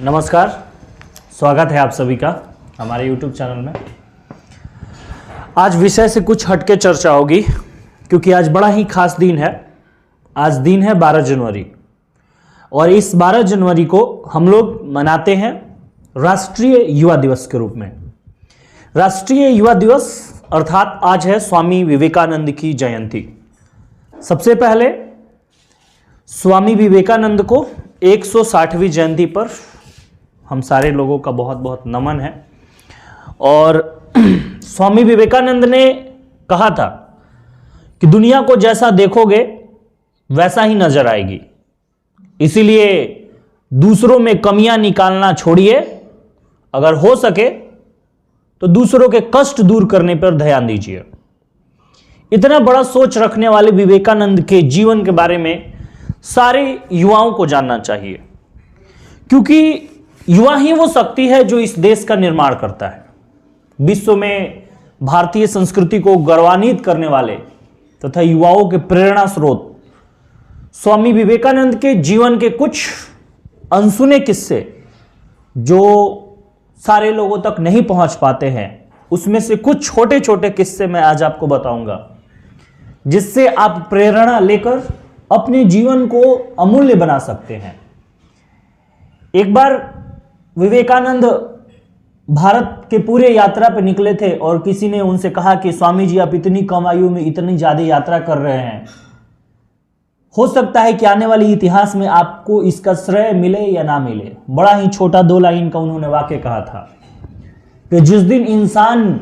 नमस्कार, स्वागत है आप सभी का हमारे YouTube चैनल में। आज विषय से कुछ हटके चर्चा होगी क्योंकि आज बड़ा ही खास दिन है। आज दिन है 12 जनवरी और इस 12 जनवरी को हम लोग मनाते हैं राष्ट्रीय युवा दिवस के रूप में। राष्ट्रीय युवा दिवस अर्थात आज है स्वामी विवेकानंद की जयंती। सबसे पहले स्वामी विवेकानंद को 160वीं जयंती पर हम सारे लोगों का बहुत बहुत नमन है। और स्वामी विवेकानंद ने कहा था कि दुनिया को जैसा देखोगे वैसा ही नजर आएगी, इसीलिए दूसरों में कमियां निकालना छोड़िए, अगर हो सके तो दूसरों के कष्ट दूर करने पर ध्यान दीजिए। इतना बड़ा सोच रखने वाले विवेकानंद के जीवन के बारे में सारे युवाओं को जानना चाहिए, क्योंकि युवा ही वो शक्ति है जो इस देश का निर्माण करता है। विश्व में भारतीय संस्कृति को गौरवान्वित करने वाले तथा युवाओं के प्रेरणा स्रोत स्वामी विवेकानंद के जीवन के कुछ अनसुने किस्से जो सारे लोगों तक नहीं पहुंच पाते हैं, उसमें से कुछ छोटे छोटे किस्से मैं आज आपको बताऊंगा, जिससे आप प्रेरणा लेकर अपने जीवन को अमूल्य बना सकते हैं। एक बार विवेकानंद भारत के पूरे यात्रा पर निकले थे और किसी ने उनसे कहा कि स्वामी जी, आप इतनी कम आयु में इतनी ज्यादा यात्रा कर रहे हैं, हो सकता है कि आने वाले इतिहास में आपको इसका श्रेय मिले या ना मिले। बड़ा ही छोटा 2 लाइन का उन्होंने वाक्य कहा था कि जिस दिन इंसान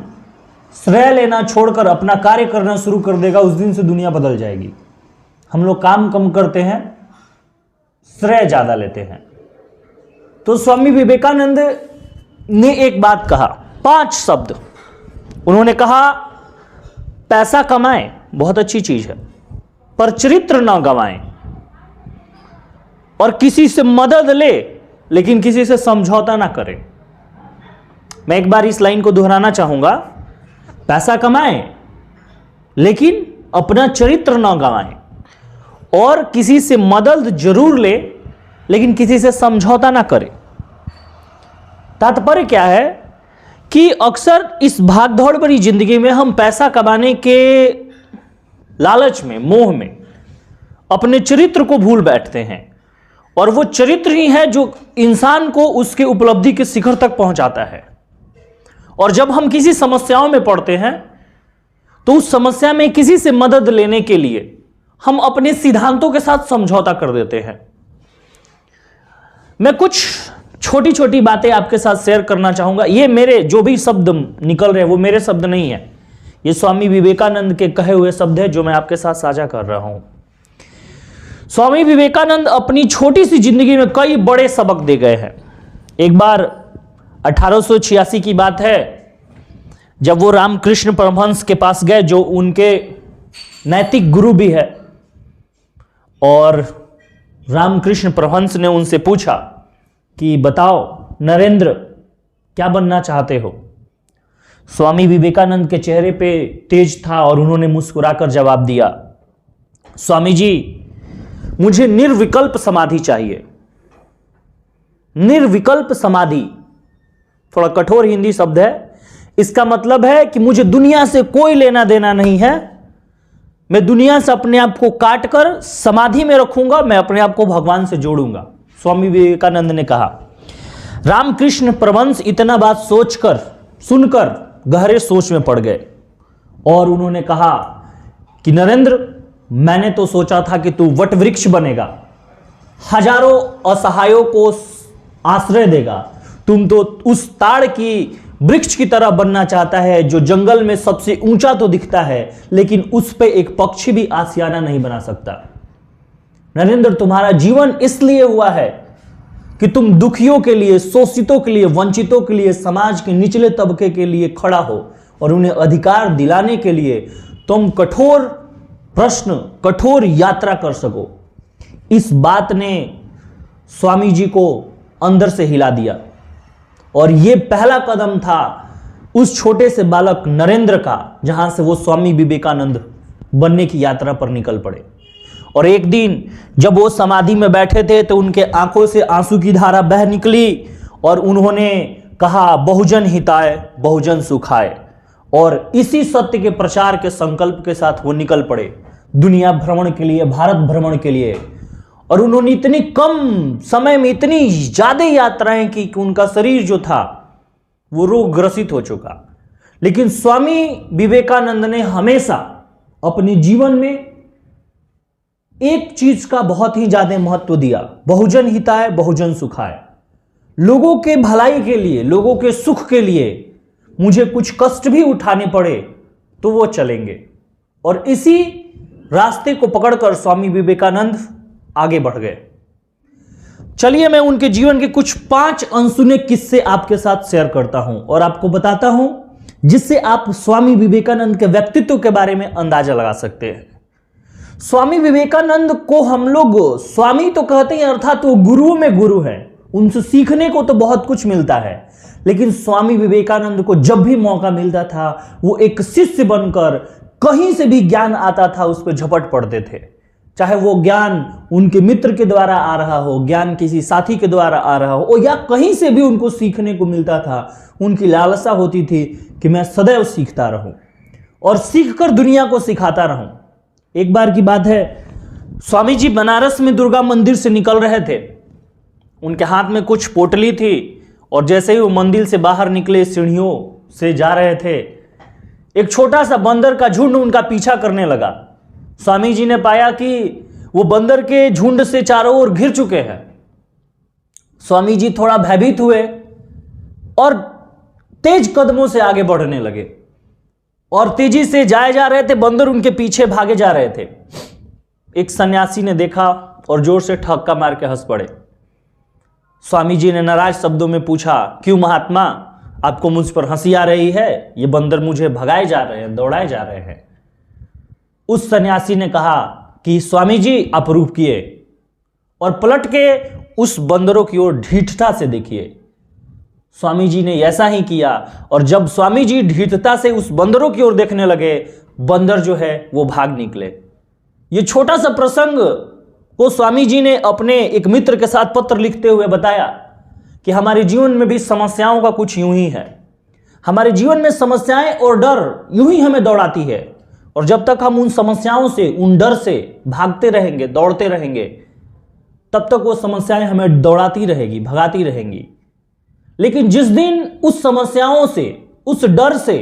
श्रेय लेना छोड़कर अपना कार्य करना शुरू कर देगा, उस दिन से दुनिया बदल जाएगी। हम लोग काम कम करते हैं, श्रेय ज्यादा लेते हैं। तो स्वामी विवेकानंद ने एक बात कहा, 5 शब्द उन्होंने कहा, पैसा कमाएं बहुत अच्छी चीज है, पर चरित्र ना गवाएं, और किसी से मदद ले लेकिन किसी से समझौता ना करें। मैं एक बार इस लाइन को दोहराना चाहूंगा, पैसा कमाएं लेकिन अपना चरित्र ना गवाएं, और किसी से मदद जरूर ले लेकिन किसी से समझौता ना करे। तात्पर्य क्या है कि अक्सर इस भागदौड़ भरी जिंदगी में हम पैसा कमाने के लालच में, मोह में अपने चरित्र को भूल बैठते हैं, और वो चरित्र ही है जो इंसान को उसके उपलब्धि के शिखर तक पहुंचाता है। और जब हम किसी समस्याओं में पड़ते हैं तो उस समस्या में किसी से मदद लेने के लिए हम अपने सिद्धांतों के साथ समझौता कर देते हैं। मैं कुछ छोटी छोटी बातें आपके साथ शेयर करना चाहूंगा। ये मेरे जो भी शब्द निकल रहे हैं वो मेरे शब्द नहीं है, ये स्वामी विवेकानंद के कहे हुए शब्द है जो मैं आपके साथ साझा कर रहा हूं। स्वामी विवेकानंद अपनी छोटी सी जिंदगी में कई बड़े सबक दे गए हैं। एक बार 1886 की बात है, जब वो रामकृष्ण परमहंस के पास गए, जो उनके नैतिक गुरु भी है, और रामकृष्ण परमहंस ने उनसे पूछा कि बताओ नरेंद्र, क्या बनना चाहते हो। स्वामी विवेकानंद के चेहरे पे तेज था और उन्होंने मुस्कुराकर जवाब दिया, स्वामी जी, मुझे निर्विकल्प समाधि चाहिए। निर्विकल्प समाधि थोड़ा कठोर हिंदी शब्द है, इसका मतलब है कि मुझे दुनिया से कोई लेना देना नहीं है, मैं दुनिया से अपने आप को काटकर समाधि में रखूंगा, मैं अपने आप को भगवान से जोड़ूंगा, स्वामी विवेकानंद ने कहा। रामकृष्ण परमहंस इतना बात सोचकर, सुनकर गहरे सोच में पड़ गए और उन्होंने कहा कि नरेंद्र, मैंने तो सोचा था कि तू वट वृक्ष बनेगा, हजारों असहायों को आश्रय देगा, तुम तो उस ताड़ की वृक्ष की तरह बनना चाहता है जो जंगल में सबसे ऊंचा तो दिखता है लेकिन उस पे एक पक्षी भी आशियाना नहीं बना सकता। नरेंद्र, तुम्हारा जीवन इसलिए हुआ है कि तुम दुखियों के लिए, शोषितों के लिए, वंचितों के लिए, समाज के निचले तबके के लिए खड़ा हो और उन्हें अधिकार दिलाने के लिए तुम कठोर प्रश्न, कठोर यात्रा कर सको। इस बात ने स्वामी जी को अंदर से हिला दिया और यह पहला कदम था उस छोटे से बालक नरेंद्र का, जहां से वो स्वामी विवेकानंद बनने की यात्रा पर निकल पड़े। और एक दिन जब वो समाधि में बैठे थे तो उनके आंखों से आंसू की धारा बह निकली और उन्होंने कहा, बहुजन हिताय बहुजन सुखाय। और इसी सत्य के प्रचार के संकल्प के साथ वो निकल पड़े दुनिया भ्रमण के लिए, भारत भ्रमण के लिए। और उन्होंने इतनी कम समय में इतनी ज्यादा यात्राएं की कि उनका शरीर जो था वो रोग ग्रसित हो चुका। लेकिन स्वामी विवेकानंद ने हमेशा अपने जीवन में एक चीज का बहुत ही ज्यादा महत्व दिया, बहुजन हिताय बहुजन सुखाय। लोगों के भलाई के लिए, लोगों के सुख के लिए मुझे कुछ कष्ट भी उठाने पड़े तो वो चलेंगे। और इसी रास्ते को पकड़कर स्वामी विवेकानंद आगे बढ़ गए। चलिए मैं उनके जीवन के कुछ 5 अनसुने किस्से आपके साथ शेयर करता हूं और आपको बताता हूं, जिससे आप स्वामी विवेकानंद के व्यक्तित्व के बारे में अंदाजा लगा सकते हैं। स्वामी विवेकानंद को हम लोग स्वामी तो कहते हैं, अर्थात वो गुरुओं में गुरु हैं, उनसे सीखने को तो बहुत कुछ मिलता है। लेकिन स्वामी विवेकानंद को जब भी मौका मिलता था वो एक शिष्य बनकर कहीं से भी ज्ञान आता था उस पर झपट पड़ते थे। चाहे वो ज्ञान उनके मित्र के द्वारा आ रहा हो, ज्ञान किसी साथी के द्वारा आ रहा हो, या कहीं से भी उनको सीखने को मिलता था, उनकी लालसा होती थी कि मैं सदैव सीखता रहूं और सीखकर दुनिया को सिखाता रहूं। एक बार की बात है, स्वामी जी बनारस में दुर्गा मंदिर से निकल रहे थे। उनके हाथ में कुछ पोटली थी और जैसे ही वो मंदिर से बाहर निकले, सीढ़ियों से जा रहे थे, एक छोटा सा बंदर का झुंड उनका पीछा करने लगा। स्वामी जी ने पाया कि वो बंदर के झुंड से चारों ओर घिर चुके हैं। स्वामी जी थोड़ा भयभीत हुए और तेज कदमों से आगे बढ़ने लगे और तेजी से जाए जा रहे थे, बंदर उनके पीछे भागे जा रहे थे। एक सन्यासी ने देखा और जोर से ठक्का मार के हंस पड़े। स्वामी जी ने नाराज शब्दों में पूछा, क्यों महात्मा, आपको मुझ पर हंसी आ रही है? ये बंदर मुझे भगाए जा रहे हैं, दौड़ाए जा रहे हैं। उस सन्यासी ने कहा कि स्वामी जी आप रुकिए और पलट के उस बंदरों की ओर ढीठता से देखिए। स्वामी जी ने ऐसा ही किया और जब स्वामी जी ढीठता से उस बंदरों की ओर देखने लगे, बंदर जो है वो भाग निकले। ये छोटा सा प्रसंग को स्वामी जी ने अपने एक मित्र के साथ पत्र लिखते हुए बताया कि हमारे जीवन में भी समस्याओं का कुछ यूं ही है। हमारे जीवन में समस्याएं और डर यूं ही हमें दौड़ाती है और जब तक हम उन समस्याओं से, उन डर से भागते रहेंगे, दौड़ते रहेंगे, तब तक वो समस्याएं हमें दौड़ाती रहेगी, भगाती रहेंगी। लेकिन जिस दिन उस समस्याओं से, उस डर से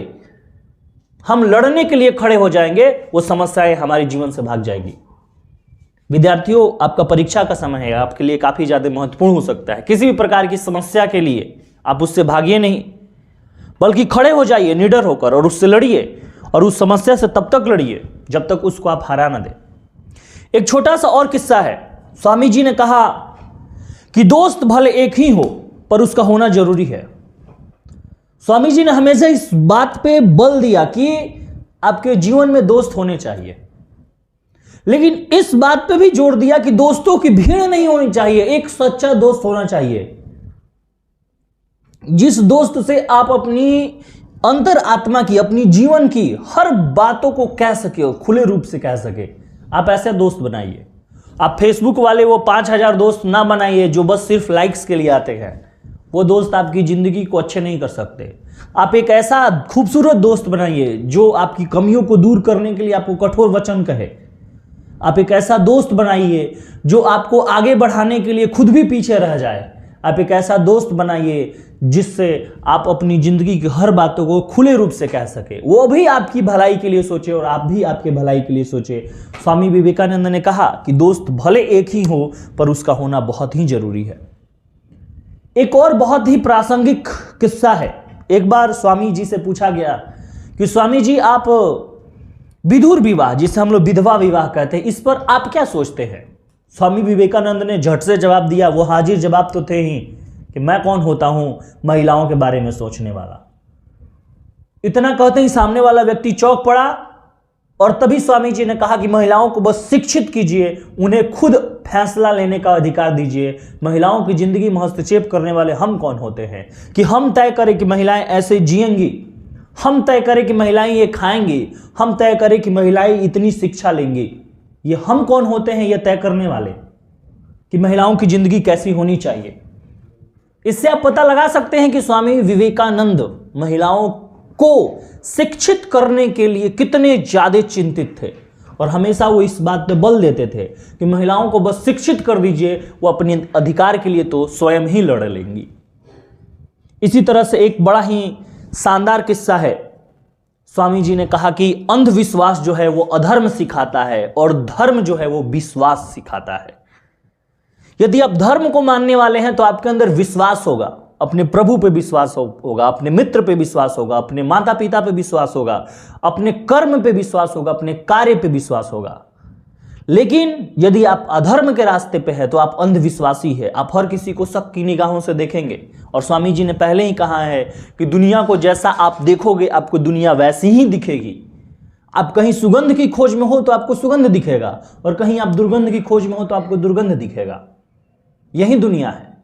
हम लड़ने के लिए खड़े हो जाएंगे, वो समस्याएं हमारे जीवन से भाग जाएगी। विद्यार्थियों, आपका परीक्षा का समय है, आपके लिए काफी ज्यादा महत्वपूर्ण हो सकता है। किसी भी प्रकार की समस्या के लिए आप उससे भागिए नहीं, बल्कि खड़े हो जाइए निडर होकर और उससे लड़िए और उस समस्या से तब तक लड़िए जब तक उसको आप हरा ना दें। एक छोटा सा और किस्सा है। स्वामी जी ने कहा कि दोस्त भले एक ही हो पर उसका होना जरूरी है। स्वामी जी ने हमेशा इस बात पे बल दिया कि आपके जीवन में दोस्त होने चाहिए, लेकिन इस बात पे भी जोर दिया कि दोस्तों की भीड़ नहीं होनी चाहिए, एक सच्चा दोस्त होना चाहिए, जिस दोस्त से आप अपनी अंतर आत्मा की, अपनी जीवन की हर बातों को कह सके, खुले रूप से कह सके। आप ऐसे दोस्त बनाइए। आप फेसबुक वाले वो 5000 दोस्त ना बनाइए जो बस सिर्फ लाइक्स के लिए आते हैं। वो दोस्त आपकी जिंदगी को अच्छे नहीं कर सकते। आप एक ऐसा खूबसूरत दोस्त बनाइए जो आपकी कमियों को दूर करने के लिए आपको कठोर वचन कहे। आप एक ऐसा दोस्त बनाइए जो आपको आगे बढ़ाने के लिए खुद भी पीछे रह जाए। आप एक ऐसा दोस्त बनाइए जिससे आप अपनी जिंदगी की हर बातों को खुले रूप से कह सके, वो भी आपकी भलाई के लिए सोचे और आप भी आपके भलाई के लिए सोचे। स्वामी विवेकानंद ने कहा कि दोस्त भले एक ही हो पर उसका होना बहुत ही जरूरी है। एक और बहुत ही प्रासंगिक किस्सा है। एक बार स्वामी जी से पूछा गया कि स्वामी जी, आप विधुर विवाह, जिसे हम लोग विधवा विवाह कहते हैं, इस पर आप क्या सोचते हैं? स्वामी विवेकानंद ने झट से जवाब दिया। वो हाजिर जवाब तो थे ही कि मैं कौन होता हूं महिलाओं के बारे में सोचने वाला। इतना कहते ही सामने वाला व्यक्ति चौंक पड़ा और तभी स्वामी जी ने कहा कि महिलाओं को बस शिक्षित कीजिए, उन्हें खुद फैसला लेने का अधिकार दीजिए। महिलाओं की जिंदगी में हस्तक्षेप करने वाले हम कौन होते हैं कि हम तय करें कि महिलाएं ऐसे जिएंगी, हम तय करें कि महिलाएं ये खाएंगी, हम तय करें कि महिलाएं इतनी शिक्षा लेंगी। ये हम कौन होते हैं ये तय करने वाले कि महिलाओं की जिंदगी कैसी होनी चाहिए। इससे आप पता लगा सकते हैं कि स्वामी विवेकानंद महिलाओं को शिक्षित करने के लिए कितने ज्यादा चिंतित थे और हमेशा वो इस बात पे बल देते थे कि महिलाओं को बस शिक्षित कर दीजिए, वो अपने अधिकार के लिए तो स्वयं ही लड़ लेंगी। इसी तरह से एक बड़ा ही शानदार किस्सा है। स्वामी जी ने कहा कि अंधविश्वास जो है वो अधर्म सिखाता है और धर्म जो है वो विश्वास सिखाता है। यदि आप धर्म को मानने वाले हैं तो आपके अंदर विश्वास होगा, अपने प्रभु पे विश्वास होगा, अपने मित्र पे विश्वास होगा, अपने माता पिता पे विश्वास होगा, अपने कर्म पे विश्वास होगा, अपने कार्य पे विश्वास होगा। लेकिन यदि आप अधर्म के रास्ते पे है तो आप अंधविश्वासी है, आप हर किसी को शक की निगाहों से देखेंगे। और स्वामी जी ने पहले ही कहा है कि दुनिया को जैसा आप देखोगे आपको दुनिया वैसी ही दिखेगी। आप कहीं सुगंध की खोज में हो तो आपको सुगंध दिखेगा और कहीं आप दुर्गंध की खोज में हो तो आपको दुर्गंध दिखेगा। यही दुनिया है।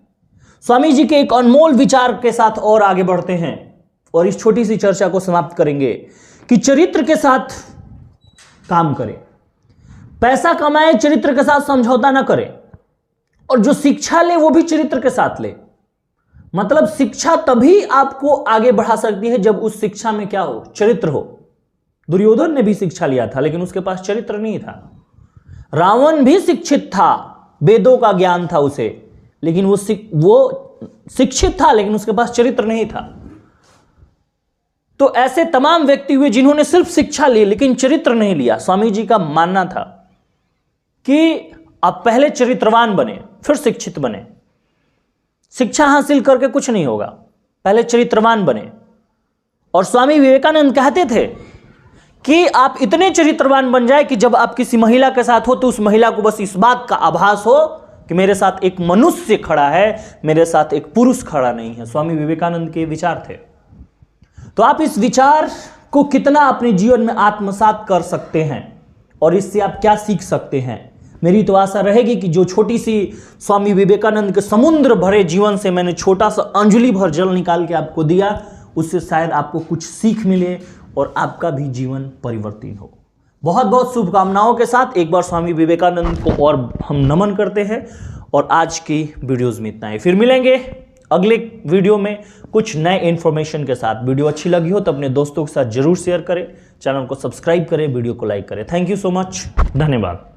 स्वामी जी के एक अनमोल विचार के साथ और आगे बढ़ते हैं और इस छोटी सी चर्चा को समाप्त करेंगे कि चरित्र के साथ काम करें, पैसा कमाए चरित्र के साथ समझौता ना करें, और जो शिक्षा ले वो भी चरित्र के साथ ले। मतलब शिक्षा तभी आपको आगे बढ़ा सकती है जब उस शिक्षा में क्या हो, चरित्र हो। दुर्योधन ने भी शिक्षा लिया था लेकिन उसके पास चरित्र नहीं था। रावण भी शिक्षित था, वेदों का ज्ञान था उसे, लेकिन वो शिक्षित था लेकिन उसके पास चरित्र नहीं था। तो ऐसे तमाम व्यक्ति हुए जिन्होंने सिर्फ शिक्षा ली लेकिन चरित्र नहीं लिया। स्वामी जी का मानना था कि आप पहले चरित्रवान बने फिर शिक्षित बने। शिक्षा हासिल करके कुछ नहीं होगा, पहले चरित्रवान बने। और स्वामी विवेकानंद कहते थे कि आप इतने चरित्रवान बन जाए कि जब आप किसी महिला के साथ हो तो उस महिला को बस इस बात का आभास हो कि मेरे साथ एक मनुष्य खड़ा है, मेरे साथ एक पुरुष खड़ा नहीं है। स्वामी विवेकानंद के विचार थे। तो आप इस विचार को कितना अपने जीवन में आत्मसात कर सकते हैं और इससे आप क्या सीख सकते हैं। मेरी तो आशा रहेगी कि जो छोटी सी स्वामी विवेकानंद के समुद्र भरे जीवन से मैंने छोटा सा अंजलि भर जल निकाल के आपको दिया, उससे शायद आपको कुछ सीख मिले और आपका भी जीवन परिवर्तित हो। बहुत बहुत शुभकामनाओं के साथ एक बार स्वामी विवेकानंद को और हम नमन करते हैं। और आज की वीडियोस में इतना ही, फिर मिलेंगे अगले वीडियो में कुछ नए इन्फॉर्मेशन के साथ। वीडियो अच्छी लगी हो तो अपने दोस्तों के साथ जरूर शेयर करें, चैनल को सब्सक्राइब करें, वीडियो को लाइक करें। थैंक यू सो मच, धन्यवाद।